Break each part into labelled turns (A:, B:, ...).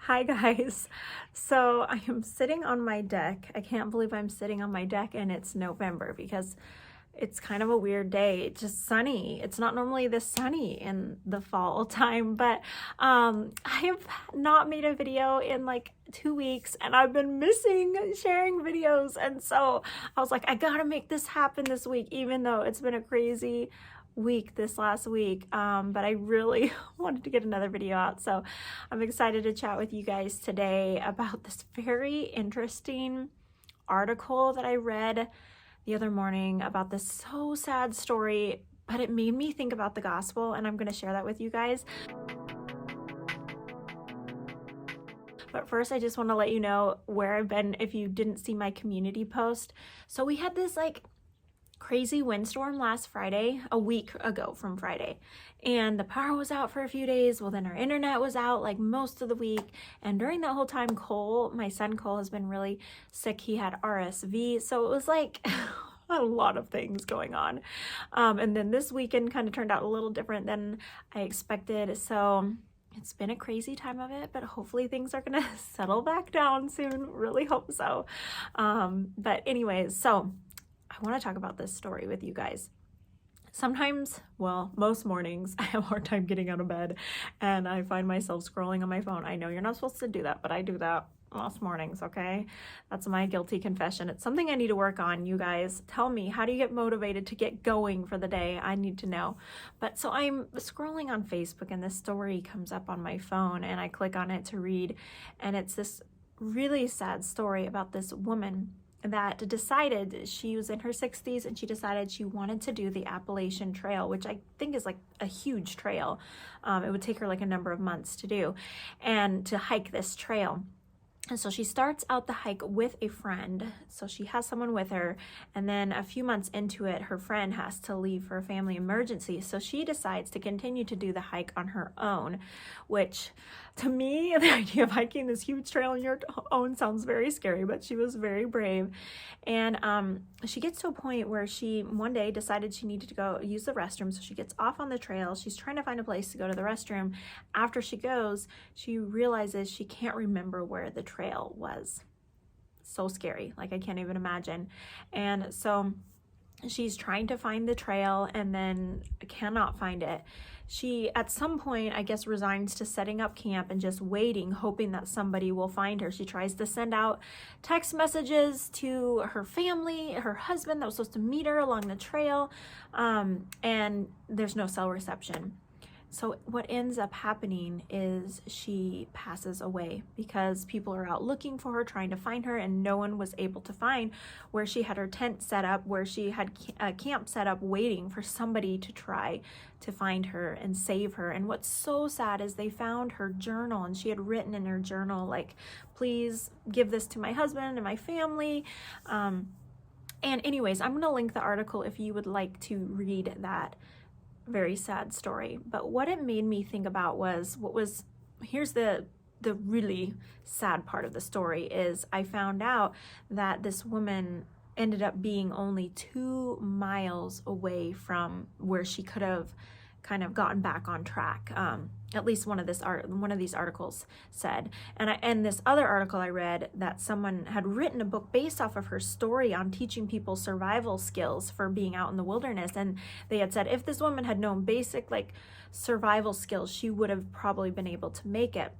A: Hi guys. So I am sitting on my deck. I can't believe I'm sitting on my deck and it's November because it's kind of a weird day. It's just sunny. It's not normally this sunny in the fall time, but I have not made a video in like 2 weeks and I've been missing sharing videos. And so I was like, I gotta make this happen this week, even though it's been a crazy week this last week, but I really wanted to get another video out, so I'm excited to chat with you guys today about this very interesting article that I read the other morning about this so sad story, but it made me think about the gospel, and I'm going to share that with you guys. But first, I just want to let you know where I've been if you didn't see my community post. So we had this crazy windstorm last Friday, a week ago from Friday, and the power was out for a few days. Well, then our internet was out like most of the week, and during that whole time, my son Cole has been really sick. He had RSV, so it was like a lot of things going on, and then this weekend kind of turned out a little different than I expected, so it's been a crazy time of it, but hopefully things are gonna settle back down soon. Really hope so. But anyways, so I want to talk about this story with you guys. Sometimes, well, most mornings, I have a hard time getting out of bed and I find myself scrolling on my phone. I know you're not supposed to do that, but I do that most mornings, okay? That's my guilty confession. It's something I need to work on, you guys. Tell me, how do you get motivated to get going for the day? I need to know. But so I'm scrolling on Facebook and this story comes up on my phone and I click on it to read, and it's this really sad story about this woman that decided, she was in her 60s and she decided she wanted to do the Appalachian Trail, which I think is like a huge trail. It would take her like a number of months to do and to hike this trail. And so she starts out the hike with a friend. So she has someone with her. And then a few months into it, her friend has to leave for a family emergency. So she decides to continue to do the hike on her own, which to me, the idea of hiking this huge trail on your own sounds very scary, but she was very brave. And she gets to a point where she one day decided she needed to go use the restroom. So she gets off on the trail. She's trying to find a place to go to the restroom. After she goes, she realizes she can't remember where the trail was. So scary, like I can't even imagine. And so she's trying to find the trail and then cannot find it. She at some point, I guess, resigns to setting up camp and just waiting, hoping that somebody will find her. She tries to send out text messages to her family, her husband that was supposed to meet her along the trail, and there's no cell reception. So what ends up happening is she passes away because people are out looking for her, trying to find her, and no one was able to find where she had her tent set up, where she had a camp set up waiting for somebody to try to find her and save her. And what's so sad is they found her journal, and she had written in her journal, like, please give this to my husband and my family. And anyways, I'm going to link the article if you would like to read that very sad story. But what it made me think about was here's the really sad part of the story is I found out that this woman ended up being only 2 miles away from where she could have kind of gotten back on track. At least one of these articles said. And this other article I read that someone had written a book based off of her story on teaching people survival skills for being out in the wilderness. And they had said if this woman had known basic survival skills, she would have probably been able to make it.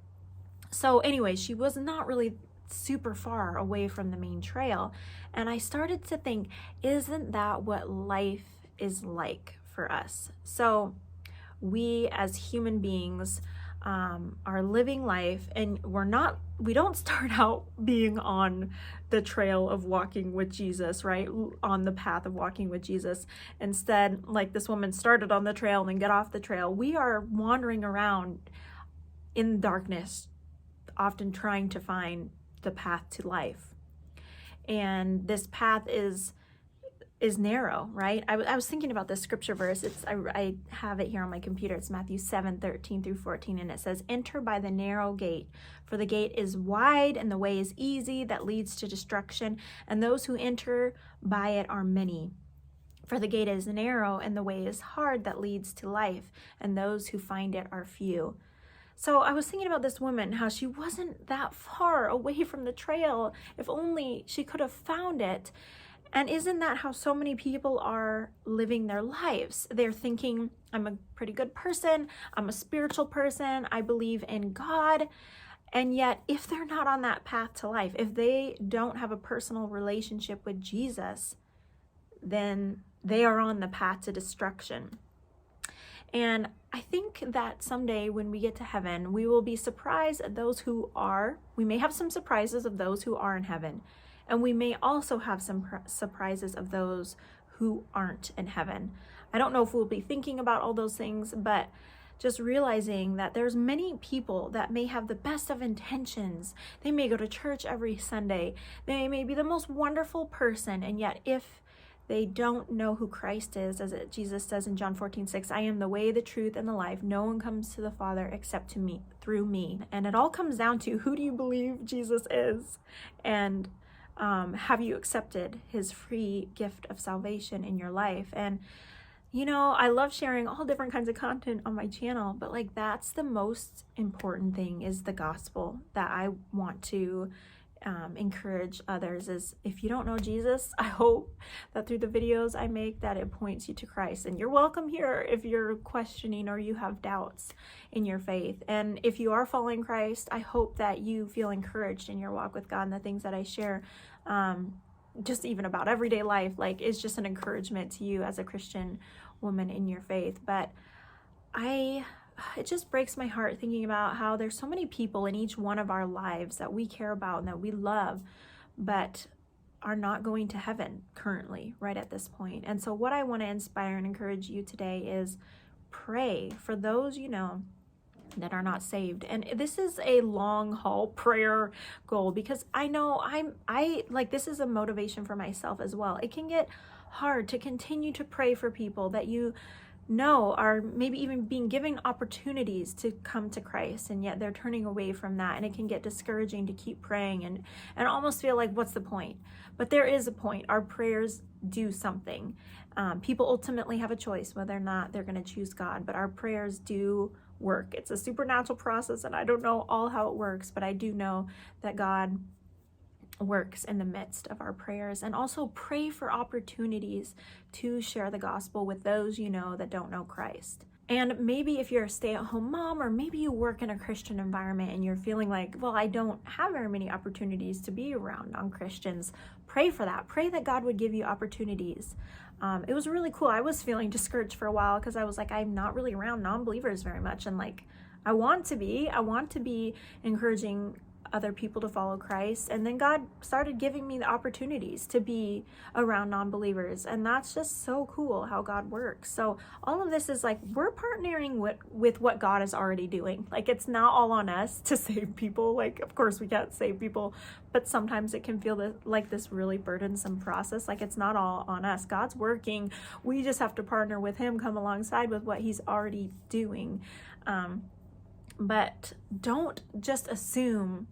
A: So anyway, she was not really super far away from the main trail. And I started to think, isn't that what life is like for us? So we as human beings are living life, and we don't start out being on the trail of walking with Jesus, right? On the path of walking with Jesus. Instead, like this woman started on the trail and then got off the trail. We are wandering around in darkness, often trying to find the path to life. And this path is narrow, right? I was thinking about this scripture verse. I have it here on my computer. It's Matthew 7:13-14, and it says, enter by the narrow gate, for the gate is wide and the way is easy that leads to destruction, and those who enter by it are many. For the gate is narrow and the way is hard that leads to life, and those who find it are few. So I was thinking about this woman, how she wasn't that far away from the trail. If only she could have found it. And isn't that how so many people are living their lives? They're thinking, I'm a pretty good person, I'm a spiritual person, I believe in God. And yet, if they're not on that path to life, if they don't have a personal relationship with Jesus, then they are on the path to destruction. And I think that someday when we get to heaven, we will be surprised at those who are. We may have some surprises of those who are in heaven. And we may also have some surprises of those who aren't in heaven. I don't know if we'll be thinking about all those things, but just realizing that there's many people that may have the best of intentions. They may go to church every Sunday. They may be the most wonderful person. And yet if they don't know who Christ is, as Jesus says in John 14:6, I am the way, the truth, and the life. No one comes to the Father except to me, through me. And it all comes down to, who do you believe Jesus is? And have you accepted his free gift of salvation in your life? And I love sharing all different kinds of content on my channel, but that's the most important thing, is the gospel that I want to encourage others. Is if you don't know Jesus, I hope that through the videos I make that it points you to Christ. And you're welcome here if you're questioning or you have doubts in your faith. And if you are following Christ, I hope that you feel encouraged in your walk with God, and the things that I share just even about everyday life is just an encouragement to you as a Christian woman in your faith. But it just breaks my heart thinking about how there's so many people in each one of our lives that we care about and that we love, but are not going to heaven currently, right at this point. And so what I want to inspire and encourage you today is pray for those that are not saved. And this is a long haul prayer goal, because I know this is a motivation for myself as well. It can get hard to continue to pray for people that are maybe even being given opportunities to come to Christ, and yet they're turning away from that. And it can get discouraging to keep praying and almost feel like, what's the point? But there is a point. Our prayers do something. People ultimately have a choice whether or not they're going to choose God, but our prayers do work. It's a supernatural process, and I don't know all how it works, but I do know that God works in the midst of our prayers. And also pray for opportunities to share the gospel with those that don't know Christ. And maybe if you're a stay-at-home mom, or maybe you work in a Christian environment and you're feeling like, well, I don't have very many opportunities to be around non-Christians, pray for that. Pray that God would give you opportunities. It was really cool. I was feeling discouraged for a while because I was like, I'm not really around non-believers very much. And I want to be encouraging other people to follow Christ. And then God started giving me the opportunities to be around non-believers. And that's just so cool how God works. So all of this is we're partnering with what God is already doing. It's not all on us to save people. Of course we can't save people, but sometimes it can feel like this really burdensome process. It's not all on us. God's working. We just have to partner with him, come alongside with what he's already doing. But don't just assume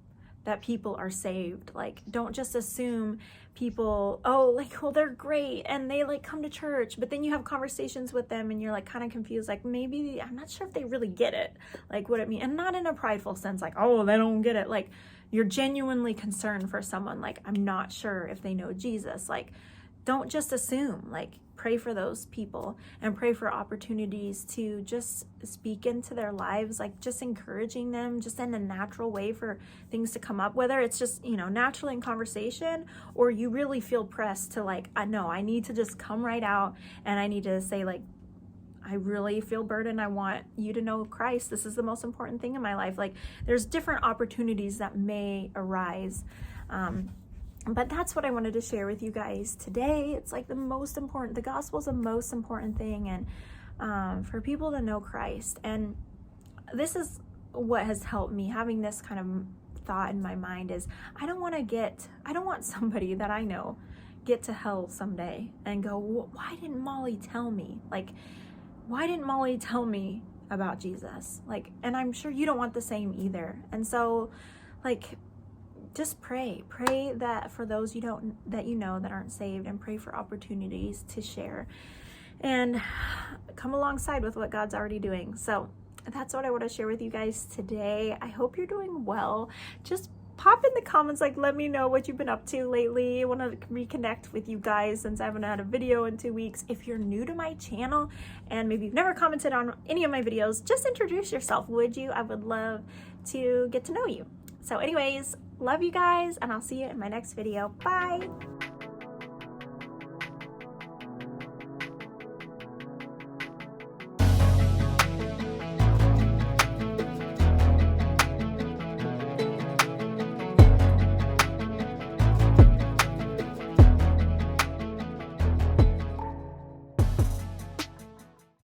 A: that people are saved. Don't just assume people, well, they're great and they come to church, but then you have conversations with them and you're kind of confused, maybe I'm not sure if they really get it, what it means. And not in a prideful sense, they don't get it. You're genuinely concerned for someone, I'm not sure if they know Jesus. Don't just assume. Pray for those people and pray for opportunities to just speak into their lives, just encouraging them just in a natural way for things to come up, whether it's just naturally in conversation, or you really feel pressed to I need to just come right out and I need to say I really feel burdened. I want you to know Christ. This is the most important thing in my life. There's different opportunities that may arise. But that's what I wanted to share with you guys today. It's the gospel is the most important thing, and for people to know Christ. And this is what has helped me, having this kind of thought in my mind, is I don't want somebody that I know get to hell someday and go, why didn't Molly tell me? Why didn't Molly tell me about Jesus? And I'm sure you don't want the same either. And so just pray that for those that aren't saved, and pray for opportunities to share and come alongside with what God's already doing. So that's what I want to share with you guys today. I hope you're doing well. Just pop in the comments, like, let me know what you've been up to lately. I want to reconnect with you guys since I haven't had a video in 2 weeks. If you're new to my channel and maybe you've never commented on any of my videos, just introduce yourself, would you? I would love to get to know you. So anyways, love you guys, and I'll see you in my next video. Bye.